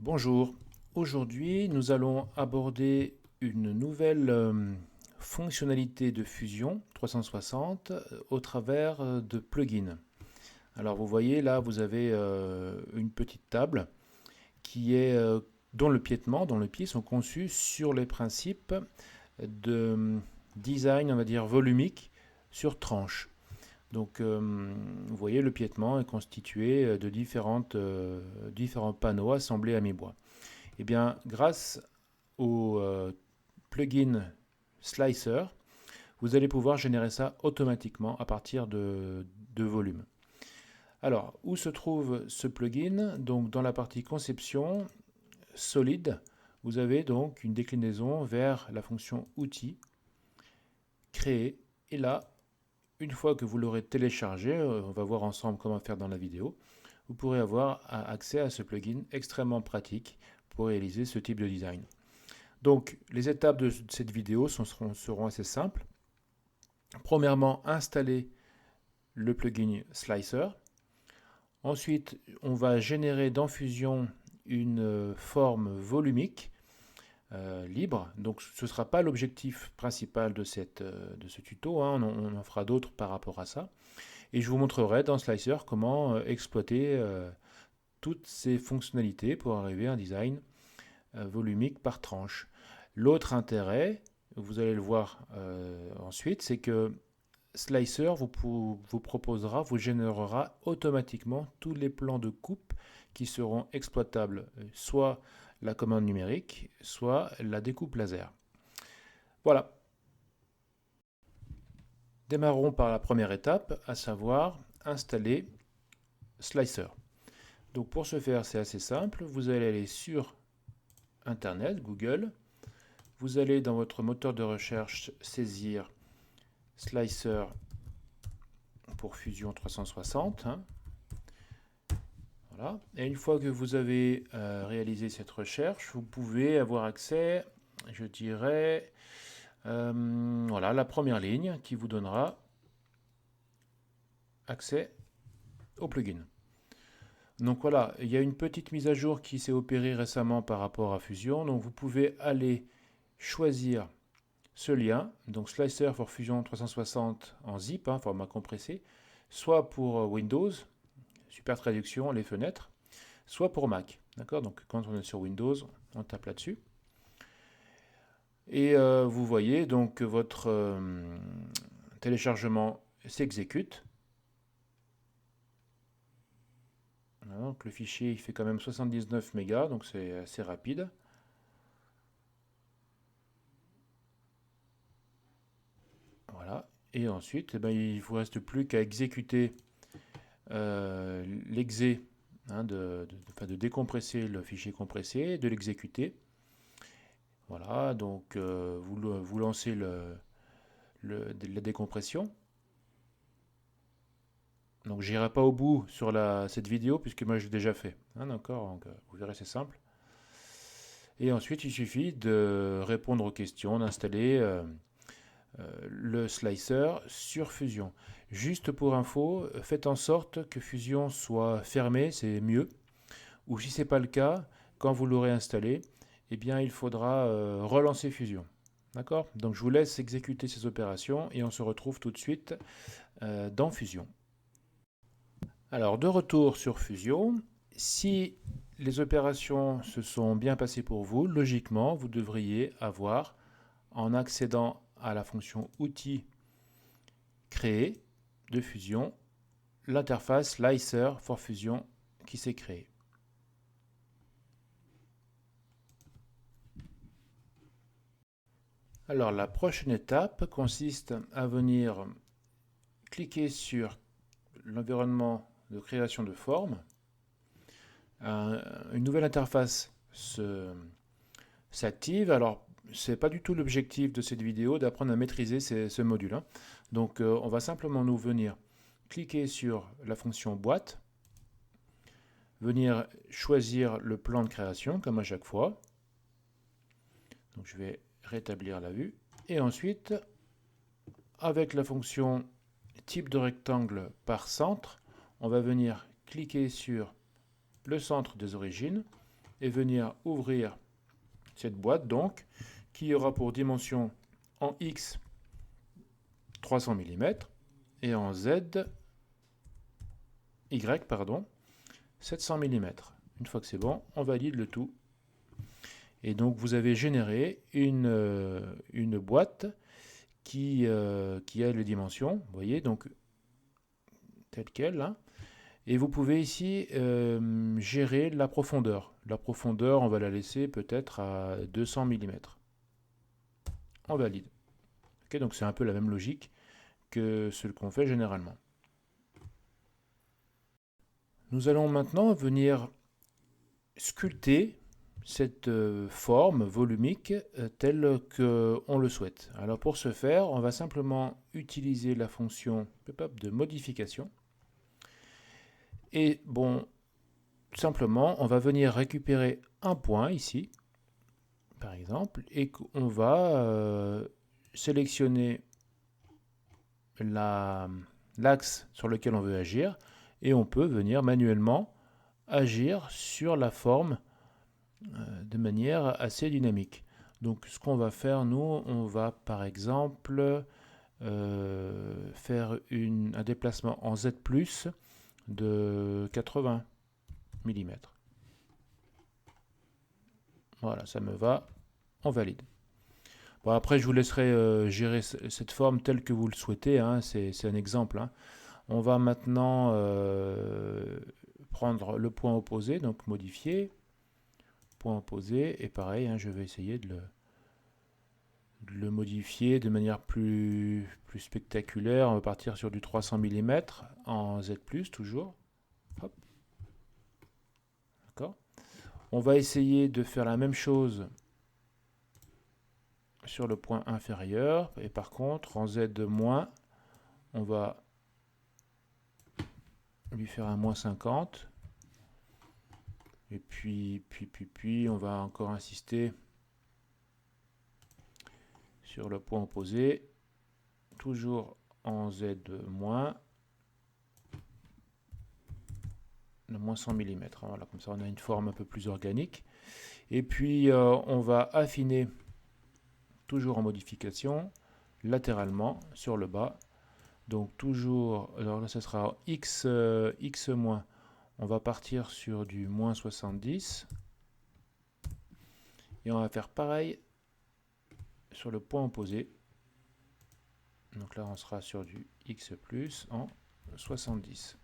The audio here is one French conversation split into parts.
Bonjour, aujourd'hui nous allons aborder une nouvelle fonctionnalité de Fusion 360 au travers de plugins. Alors vous voyez là vous avez une petite table qui est dont le piétement, dont les pieds sont conçus sur les principes de design, on va dire volumique sur tranche. Donc vous voyez le piétement est constitué de différents panneaux assemblés à mi-bois. Eh bien, grâce au plugin Slicer, vous allez pouvoir générer ça automatiquement à partir de volume. Alors, où se trouve ce plugin? Donc, dans la partie conception, solide, vous avez donc une déclinaison vers la fonction outil, créer, et là, une fois que vous l'aurez téléchargé, on va voir ensemble comment faire dans la vidéo, vous pourrez avoir accès à ce plugin extrêmement pratique pour réaliser ce type de design. Donc, les étapes de cette vidéo seront assez simples. Premièrement, installer le plugin Slicer. Ensuite, on va générer dans Fusion une forme volumique libre. Donc, ce ne sera pas l'objectif principal de ce tuto. Hein. On en fera d'autres par rapport à ça. Et je vous montrerai dans Slicer comment exploiter toutes ces fonctionnalités pour arriver à un design volumique par tranche. L'autre intérêt, vous allez le voir ensuite, c'est que Slicer vous proposera, vous générera automatiquement tous les plans de coupe qui seront exploitables, soit la commande numérique, soit la découpe laser. Voilà. Démarrons par la première étape, à savoir installer Slicer. Donc pour ce faire, c'est assez simple. Vous allez aller sur Internet, Google. Vous allez dans votre moteur de recherche saisir Slicer pour Fusion 360. Hein. Voilà. Et une fois que vous avez réalisé cette recherche, vous pouvez avoir accès, je dirais, voilà, la première ligne qui vous donnera accès au plugin. Donc voilà, il y a une petite mise à jour qui s'est opérée récemment par rapport à Fusion. Donc vous pouvez aller choisir ce lien, donc Slicer for Fusion 360 en zip, hein, format compressé, soit pour Windows, super traduction, les fenêtres, soit pour Mac. D'accord. Donc quand on est sur Windows, on tape là-dessus. Et vous voyez donc que votre téléchargement s'exécute. Donc le fichier il fait quand même 79 mégas, donc c'est assez rapide. Voilà. Et ensuite, eh ben, il ne vous reste plus qu'à exécuter l'exé, hein, de décompresser le fichier compressé, de l'exécuter. Voilà, donc vous lancez la décompression. Donc j'irai pas au bout sur cette vidéo puisque moi je l'ai déjà fait. Hein, d'accord, donc vous verrez c'est simple. Et ensuite il suffit de répondre aux questions, d'installer le slicer sur Fusion. Juste pour info, faites en sorte que Fusion soit fermé, c'est mieux. Ou si ce n'est pas le cas, quand vous l'aurez installé, eh bien il faudra relancer Fusion. D'accord. Donc je vous laisse exécuter ces opérations et on se retrouve tout de suite dans Fusion. Alors de retour sur Fusion, si les opérations se sont bien passées pour vous, logiquement vous devriez avoir, en accédant à la fonction outil créer de Fusion, l'interface Slicer for Fusion qui s'est créée. Alors la prochaine étape consiste à venir cliquer sur l'environnement de création de forme. Une nouvelle interface s'active. Alors c'est pas du tout l'objectif de cette vidéo d'apprendre à maîtriser ce module. Hein. Donc on va simplement nous venir cliquer sur la fonction boîte, venir choisir le plan de création comme à chaque fois. Donc je vais rétablir la vue. Et ensuite, avec la fonction type de rectangle par centre, on va venir cliquer sur le centre des origines et venir ouvrir cette boîte, donc, qui aura pour dimension en X 300 mm et en Z, Y, pardon, 700 mm. Une fois que c'est bon, on valide le tout. Et donc vous avez généré une boîte qui a les dimensions, vous voyez, donc telle qu'elle, hein. Et vous pouvez ici gérer la profondeur. La profondeur, on va la laisser peut-être à 200 mm. On valide. Okay, donc c'est un peu la même logique que ce qu'on fait généralement. Nous allons maintenant venir sculpter cette forme volumique telle qu'on le souhaite. Alors pour ce faire, on va simplement utiliser la fonction de modification. Et bon, simplement, on va venir récupérer un point ici, par exemple, et on va sélectionner l'axe sur lequel on veut agir, et on peut venir manuellement agir sur la forme de manière assez dynamique. Donc ce qu'on va faire, nous, on va par exemple faire un déplacement en Z+, de 80 mm. Voilà, ça me va, on valide. Bon, après, je vous laisserai gérer cette forme telle que vous le souhaitez, hein, c'est un exemple, hein. On va maintenant prendre le point opposé, donc modifier, point opposé, et pareil, hein, je vais essayer de le modifier de manière plus spectaculaire. On va partir sur du 300 mm en Z+, toujours. Hop. D'accord. On va essayer de faire la même chose sur le point inférieur, et par contre, en Z-, on va lui faire un moins 50. Et puis, on va encore insister sur le point opposé, toujours en Z-, le moins 100 mm. Voilà, comme ça on a une forme un peu plus organique. Et puis on va affiner, toujours en modification, latéralement sur le bas. Donc toujours, alors là ça sera X-, on va partir sur du moins 70. Et on va faire pareil sur le point opposé. Donc là on sera sur du X+ en 70.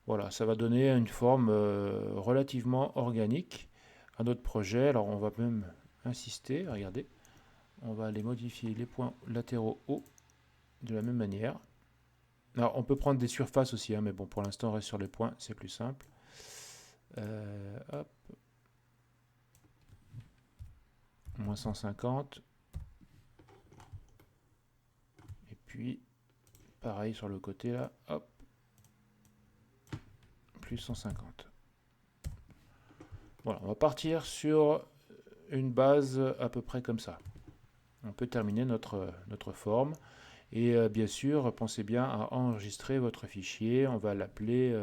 Voilà, ça va donner une forme relativement organique à notre projet. Alors on va même insister, regardez, on va aller modifier les points latéraux hauts de la même manière. Alors on peut prendre des surfaces aussi, hein, mais bon, pour l'instant on reste sur les points, c'est plus simple. Hop. Moins 150. Et puis pareil sur le côté là, hop, plus 150. Voilà, on va partir sur une base à peu près comme ça. On peut terminer notre forme. Et bien sûr, pensez bien à enregistrer votre fichier. On va l'appeler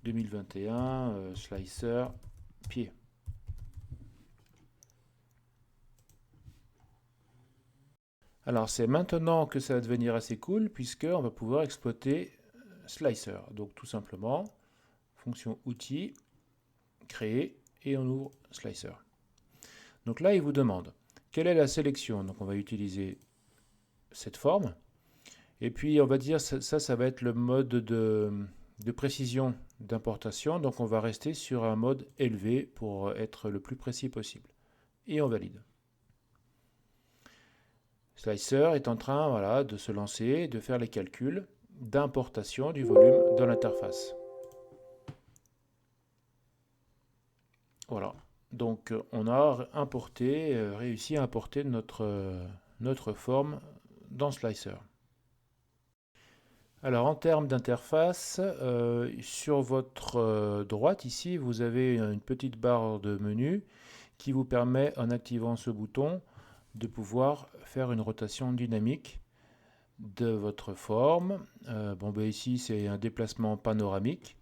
2021 slicer pied. Alors c'est maintenant que ça va devenir assez cool puisque on va pouvoir exploiter slicer. Donc tout simplement, fonction outil, créer et on ouvre slicer. Donc là il vous demande quelle est la sélection. Donc on va utiliser cette forme. Et puis on va dire ça va être le mode de précision d'importation. Donc on va rester sur un mode élevé pour être le plus précis possible. Et on valide. Slicer est en train, voilà, de se lancer, de faire les calculs d'importation du volume dans l'interface. Voilà. Donc on a réussi à importer notre forme dans Slicer. Alors en termes d'interface, sur votre droite ici, vous avez une petite barre de menu qui vous permet, en activant ce bouton, de pouvoir faire une rotation dynamique de votre forme. Ici c'est un déplacement panoramique.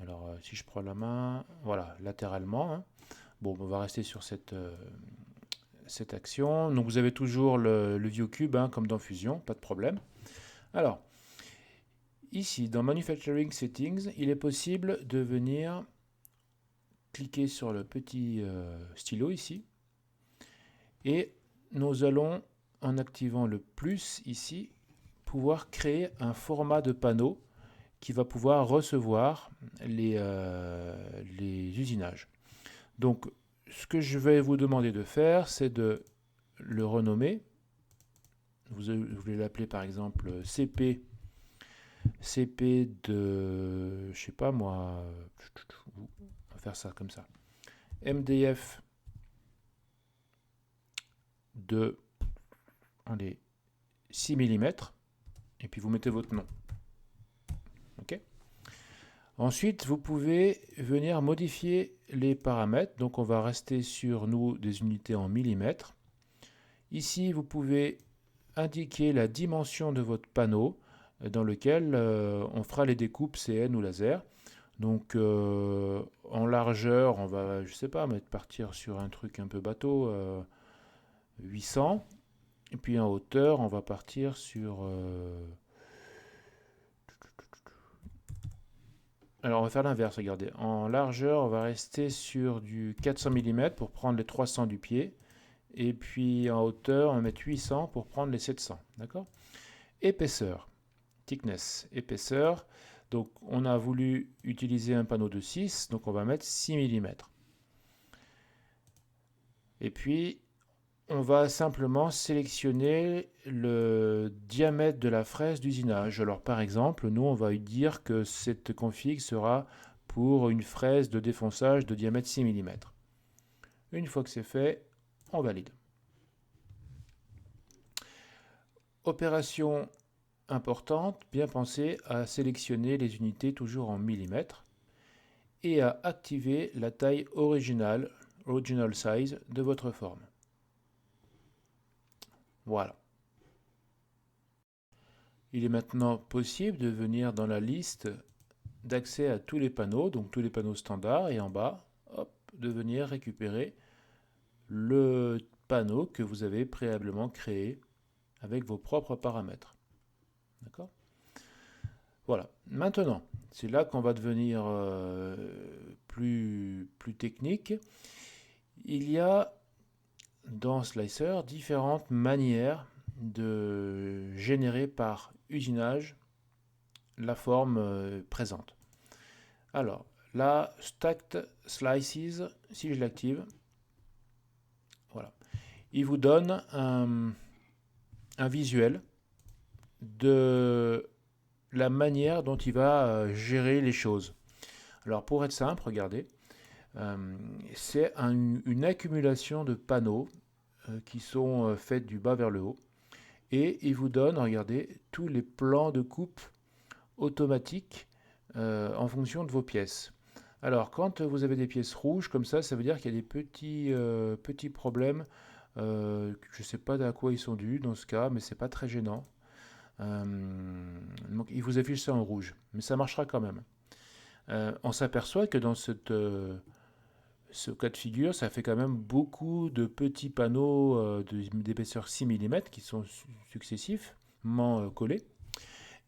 Alors, si je prends la main, voilà, latéralement, hein. Bon, on va rester sur cette action. Donc, vous avez toujours le view cube, hein, comme dans Fusion, pas de problème. Alors, ici, dans Manufacturing Settings, il est possible de venir cliquer sur le petit stylo ici. Et nous allons, en activant le plus ici, pouvoir créer un format de panneau qui va pouvoir recevoir les usinages. Donc, ce que je vais vous demander de faire, c'est de le renommer. Vous voulez l'appeler par exemple CP de, je sais pas moi, on va faire ça comme ça. MDF de, allez, 6 mm, et puis vous mettez votre nom. OK ? Ensuite, vous pouvez venir modifier les paramètres. Donc, on va rester sur nous des unités en millimètres. Ici, vous pouvez indiquer la dimension de votre panneau dans lequel on fera les découpes CN ou laser. Donc, en largeur, on va, je sais pas, partir sur un truc un peu bateau, 800. Et puis en hauteur, on va partir sur... Alors, on va faire l'inverse, regardez. En largeur, on va rester sur du 400 mm pour prendre les 300 du pied. Et puis en hauteur, on va mettre 800 pour prendre les 700. D'accord ? Épaisseur, thickness, épaisseur. Donc, on a voulu utiliser un panneau de 6, donc on va mettre 6 mm. Et puis, on va simplement sélectionner le diamètre de la fraise d'usinage. Alors, par exemple, nous, on va dire que cette config sera pour une fraise de défonçage de diamètre 6 mm. Une fois que c'est fait, on valide. Opération importante, bien penser à sélectionner les unités toujours en millimètres et à activer la taille original size de votre forme. Voilà. Il est maintenant possible de venir dans la liste d'accès à tous les panneaux, donc tous les panneaux standards, et en bas, hop, de venir récupérer le panneau que vous avez préalablement créé avec vos propres paramètres. D'accord ? Voilà. Maintenant, c'est là qu'on va devenir plus technique. Il y a dans Slicer différentes manières de générer par usinage la forme présente. Alors, la Stacked Slices, si je l'active, voilà, il vous donne un visuel de la manière dont il va gérer les choses. Alors, pour être simple, regardez, c'est une accumulation de panneaux qui sont faits du bas vers le haut. Et il vous donne, regardez, tous les plans de coupe automatiques en fonction de vos pièces. Alors, quand vous avez des pièces rouges comme ça veut dire qu'il y a des petits problèmes. Je ne sais pas à quoi ils sont dus dans ce cas, mais c'est pas très gênant. Donc, il vous affiche ça en rouge, mais ça marchera quand même. On s'aperçoit que dans ce cas de figure, ça fait quand même beaucoup de petits panneaux d'épaisseur 6 mm qui sont successivement collés.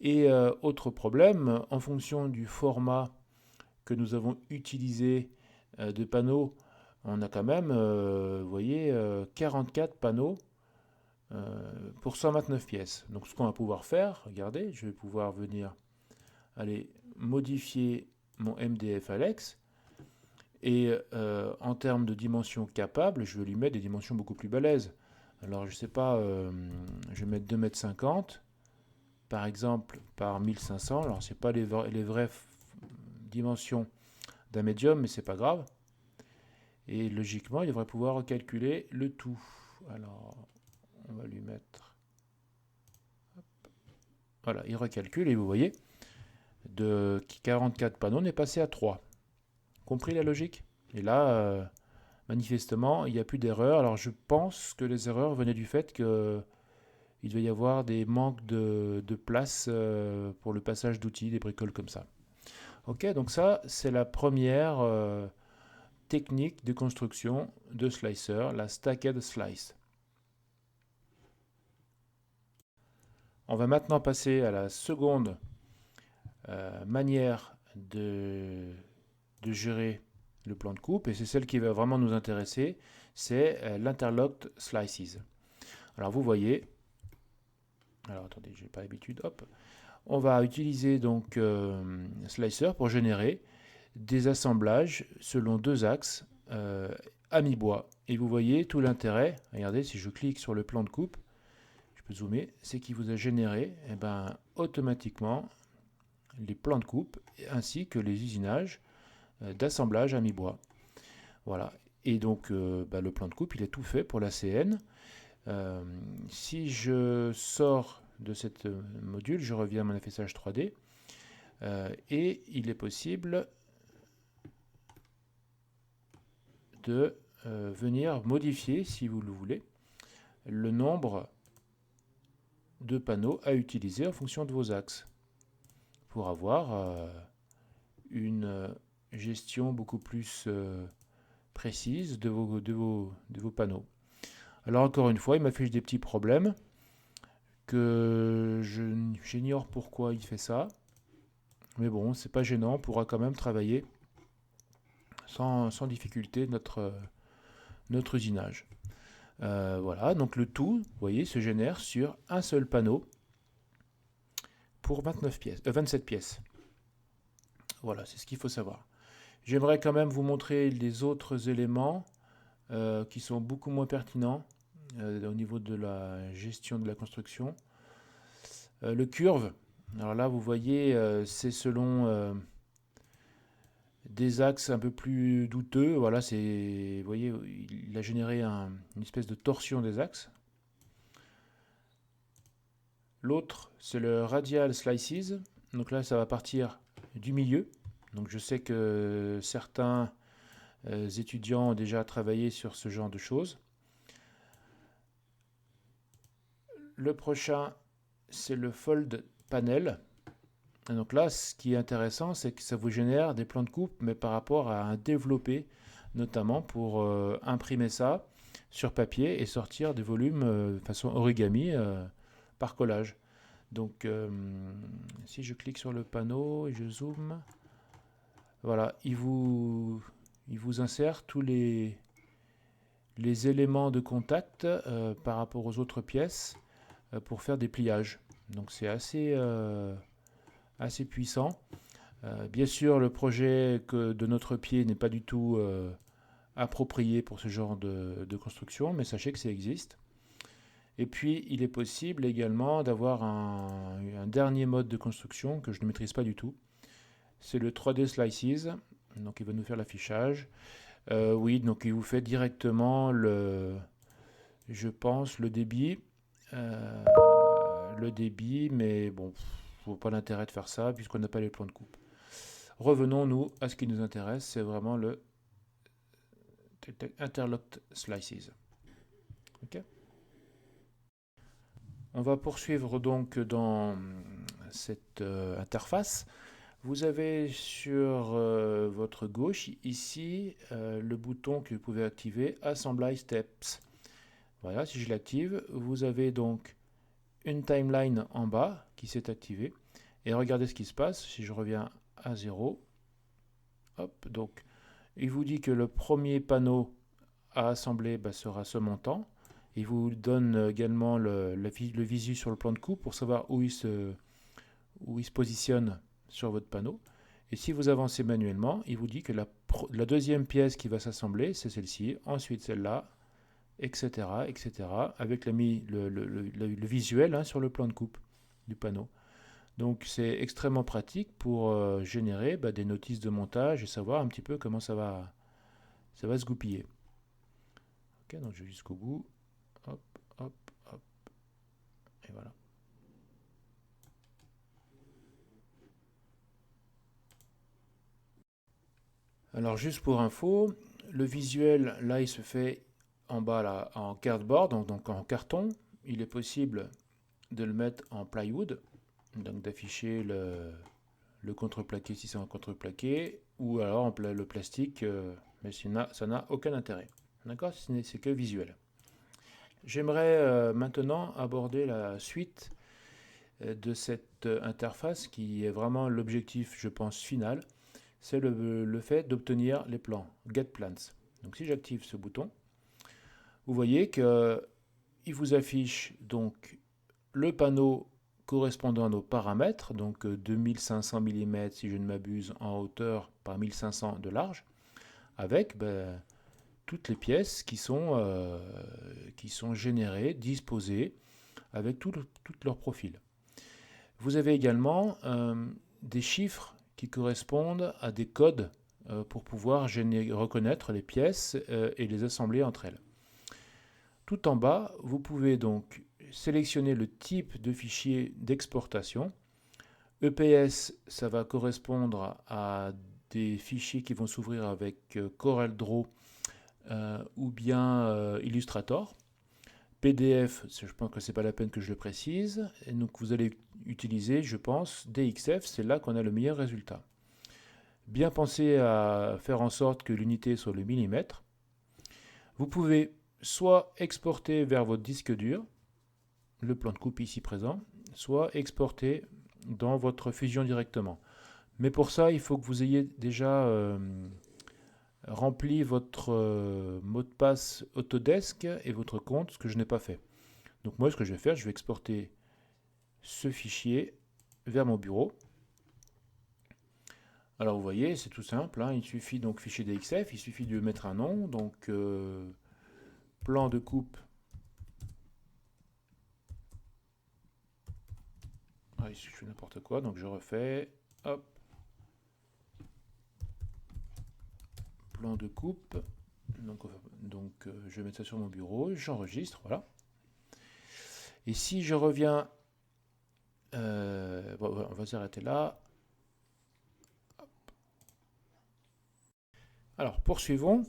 Et autre problème, en fonction du format que nous avons utilisé de panneaux, on a quand même, vous voyez, 44 panneaux pour 129 pièces. Donc ce qu'on va pouvoir faire, regardez, je vais pouvoir venir aller modifier mon MDF Alex. Et en termes de dimensions capables, je vais lui mettre des dimensions beaucoup plus balèzes. Alors je sais pas, je vais mettre 2,50 m par exemple par 1500. Alors c'est pas les vraies dimensions d'un médium, mais c'est pas grave. Et logiquement, il devrait pouvoir calculer le tout. Alors on va lui mettre... Hop. Voilà, il recalcule et vous voyez, de 44 panneaux, on est passé à 3. Compris la logique? Et là, manifestement, il n'y a plus d'erreurs. Alors je pense que les erreurs venaient du fait qu'il devait y avoir des manques de place pour le passage d'outils, des bricoles comme ça. Ok, donc ça, c'est la première technique de construction de slicer, la stacked slice. On va maintenant passer à la seconde manière de gérer le plan de coupe, et c'est celle qui va vraiment nous intéresser, c'est l'interlocked slices. Alors vous voyez, alors attendez, j'ai pas l'habitude, hop, on va utiliser donc Slicer pour générer des assemblages selon deux axes à mi-bois. Et vous voyez tout l'intérêt, regardez si je clique sur le plan de coupe, je peux zoomer, c'est qu'il vous a généré automatiquement les plans de coupe ainsi que les usinages d'assemblage à mi-bois. Voilà. Et donc le plan de coupe il est tout fait pour la CN. Si je sors de cette module, je reviens à mon affichage 3D et il est possible de venir modifier, si vous le voulez, le nombre de panneaux à utiliser en fonction de vos axes pour avoir une gestion beaucoup plus précise de vos panneaux. Alors encore une fois, il m'affiche des petits problèmes que j'ignore pourquoi il fait ça. Mais bon, c'est pas gênant, on pourra quand même travailler sans difficulté notre usinage. Voilà, donc le tout, vous voyez, se génère sur un seul panneau pour 27 pièces. Voilà, c'est ce qu'il faut savoir. J'aimerais quand même vous montrer les autres éléments qui sont beaucoup moins pertinents au niveau de la gestion de la construction. Le curve, alors là vous voyez, c'est selon des axes un peu plus douteux. Voilà, vous voyez, il a généré une espèce de torsion des axes. L'autre, c'est le radial slices. Donc là, ça va partir du milieu. Donc je sais que certains étudiants ont déjà travaillé sur ce genre de choses. Le prochain, c'est le fold panel. Et donc là, ce qui est intéressant, c'est que ça vous génère des plans de coupe, mais par rapport à un développé, notamment pour imprimer ça sur papier et sortir des volumes de façon origami par collage. Donc si je clique sur le panneau et je zoome, voilà, il vous insère tous les éléments de contact par rapport aux autres pièces pour faire des pliages. Donc c'est assez puissant. Bien sûr, le projet de notre pied n'est pas du tout approprié pour ce genre de construction, mais sachez que ça existe. Et puis, il est possible également d'avoir un dernier mode de construction que je ne maîtrise pas du tout. C'est le 3D Slices. Donc, il va nous faire l'affichage. Oui, donc il vous fait directement je pense, le débit. Mais bon, je vois pas l'intérêt de faire ça puisqu'on n'a pas les plans de coupe. Revenons, nous, à ce qui nous intéresse, c'est vraiment le interlocked slices. Okay. On va poursuivre donc dans cette interface. Vous avez sur votre gauche ici le bouton que vous pouvez activer, Assembly Steps. Voilà, si je l'active, vous avez donc une timeline en bas qui s'est activée. Et regardez ce qui se passe si je reviens à 0. Hop, donc il vous dit que le premier panneau à assembler sera ce montant. Il vous donne également le visu sur le plan de coupe pour savoir où il se positionne sur votre panneau. Et si vous avancez manuellement, il vous dit que la deuxième pièce qui va s'assembler, c'est celle-ci, ensuite celle-là, etc., etc., avec le visuel sur le plan de coupe du panneau. Donc c'est extrêmement pratique pour générer des notices de montage et savoir un petit peu comment ça va se goupiller. Ok, donc je vais jusqu'au bout. Hop, hop, hop. Et voilà. Alors juste pour info, le visuel là il se fait en bas là en cardboard, donc en carton. Il est possible de le mettre en plywood, donc d'afficher le contreplaqué si c'est un contreplaqué, ou alors le plastique, mais ça n'a aucun intérêt. D'accord? C'est que visuel. J'aimerais maintenant aborder la suite de cette interface qui est vraiment l'objectif, je pense, final. C'est le fait d'obtenir les plans, Get Plans. Donc si j'active ce bouton, vous voyez qu'il vous affiche donc le panneau correspondant à nos paramètres, donc 2500 mm si je ne m'abuse en hauteur par 1500 de large, avec toutes les pièces qui sont générées, disposées, avec tout leur profil. Vous avez également des chiffres qui correspondent à des codes pour pouvoir reconnaître les pièces et les assembler entre elles. Tout en bas, vous pouvez donc sélectionner le type de fichier d'exportation. EPS, ça va correspondre à des fichiers qui vont s'ouvrir avec CorelDRAW ou bien Illustrator. PDF, je pense que ce n'est pas la peine que je le précise. Et donc vous allez utiliser, je pense, DXF, c'est là qu'on a le meilleur résultat. Bien penser à faire en sorte que l'unité soit le millimètre. Vous pouvez soit exporter vers votre disque dur, le plan de coupe ici présent, soit exporter dans votre Fusion directement. Mais pour ça, il faut que vous ayez déjà rempli votre mot de passe Autodesk et votre compte, ce que je n'ai pas fait. Donc moi, ce que je vais faire, je vais exporter ce fichier vers mon bureau. Alors vous voyez, c'est tout simple, hein, il suffit donc fichier DXF, il suffit de mettre un nom, donc plan de coupe. Ah, ici je fais n'importe quoi, donc je refais, hop, plan de coupe, donc je vais mettre ça sur mon bureau, j'enregistre, voilà. Et si je reviens, bon, on va s'arrêter là. Alors poursuivons.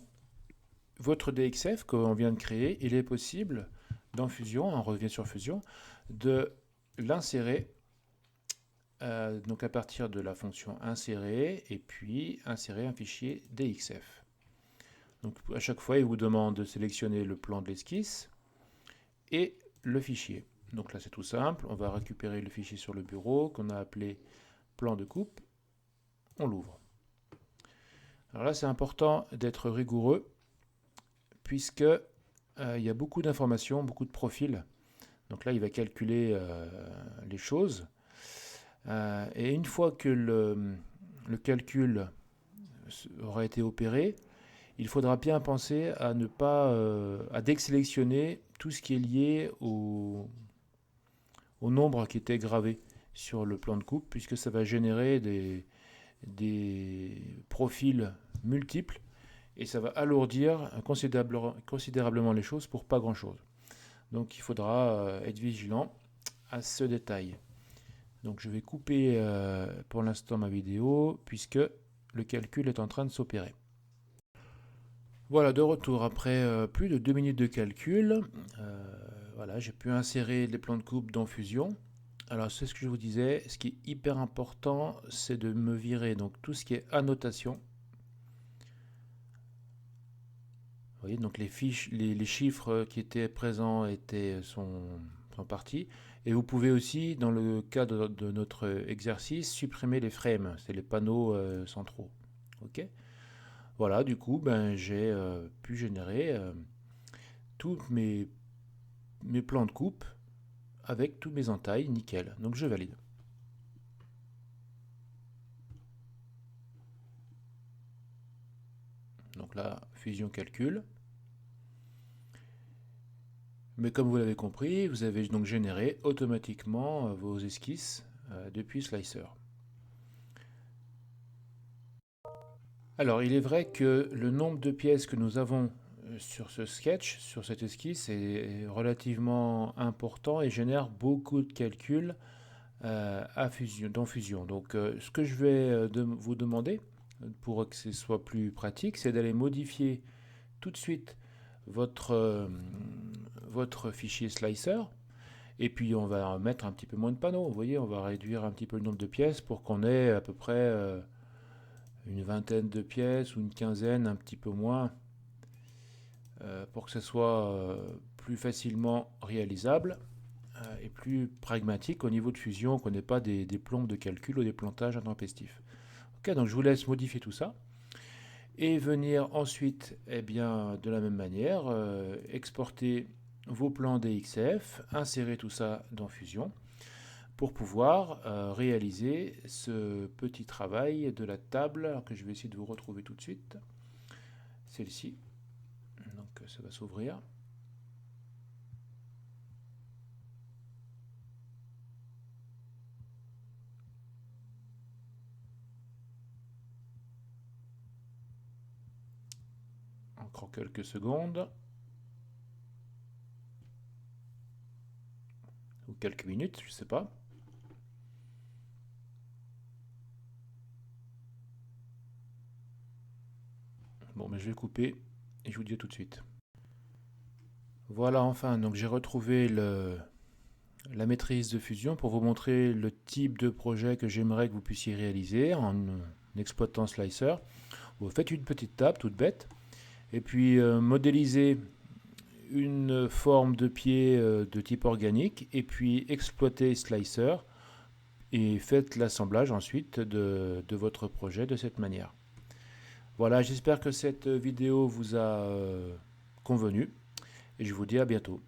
Votre DXF qu'on vient de créer, il est possible dans Fusion, on revient sur Fusion, de l'insérer donc à partir de la fonction insérer et puis insérer un fichier DXF. Donc à chaque fois, il vous demande de sélectionner le plan de l'esquisse et le fichier. Donc là, c'est tout simple. On va récupérer le fichier sur le bureau qu'on a appelé plan de coupe. On l'ouvre. Alors là, c'est important d'être rigoureux puisque il y a beaucoup d'informations, beaucoup de profils. Donc là, il va calculer les choses. Et une fois que le calcul aura été opéré, il faudra bien penser à ne pas à désélectionner tout ce qui est lié au nombre qui était gravé sur le plan de coupe, puisque ça va générer des profils multiples et ça va alourdir considérablement les choses pour pas grand chose. Donc il faudra être vigilant à ce détail. Donc je vais couper pour l'instant ma vidéo puisque le calcul est en train de s'opérer. Voilà, de retour après plus de 2 minutes de calcul. Voilà, j'ai pu insérer les plans de coupe dans Fusion. Alors c'est ce que je vous disais, ce qui est hyper important, c'est de me virer donc tout ce qui est annotation. Vous voyez, donc les chiffres qui étaient présents sont partis. Et vous pouvez aussi, dans le cadre de notre exercice, supprimer les frames, c'est les panneaux centraux. Ok. Voilà, du coup, j'ai pu générer tous mes plans de coupe avec tous mes entailles, nickel. Donc je valide. Donc là, Fusion calcul. Mais comme vous l'avez compris, vous avez donc généré automatiquement vos esquisses depuis Slicer. Alors, il est vrai que le nombre de pièces que nous avons sur ce sketch, sur cette esquisse, est relativement important et génère beaucoup de calculs dans Fusion. Donc, ce que je vais vous demander, pour que ce soit plus pratique, c'est d'aller modifier tout de suite votre fichier Slicer Et puis on va mettre un petit peu moins de panneaux. Vous voyez, on va réduire un petit peu le nombre de pièces pour qu'on ait à peu près une vingtaine de pièces ou une quinzaine, un petit peu moins, pour que ce soit plus facilement réalisable et plus pragmatique au niveau de fusion, qu'on n'ait pas des plombes de calcul ou des plantages intempestifs. Ok, donc je vous laisse modifier tout ça et venir ensuite, eh bien, de la même manière, exporter vos plans DXF, insérer tout ça dans Fusion pour pouvoir réaliser ce petit travail de la table que je vais essayer de vous retrouver tout de suite. Celle-ci, donc ça va s'ouvrir. Encore quelques secondes ou quelques minutes, je ne sais pas. Bon, mais je vais couper et je vous dis à tout de suite. Voilà, enfin, donc j'ai retrouvé la maîtrise de Fusion pour vous montrer le type de projet que j'aimerais que vous puissiez réaliser en exploitant Slicer. Vous faites une petite table toute bête et puis modélisez une forme de pied de type organique et puis exploitez Slicer et faites l'assemblage ensuite de votre projet de cette manière. Voilà, j'espère que cette vidéo vous a convenu et je vous dis à bientôt.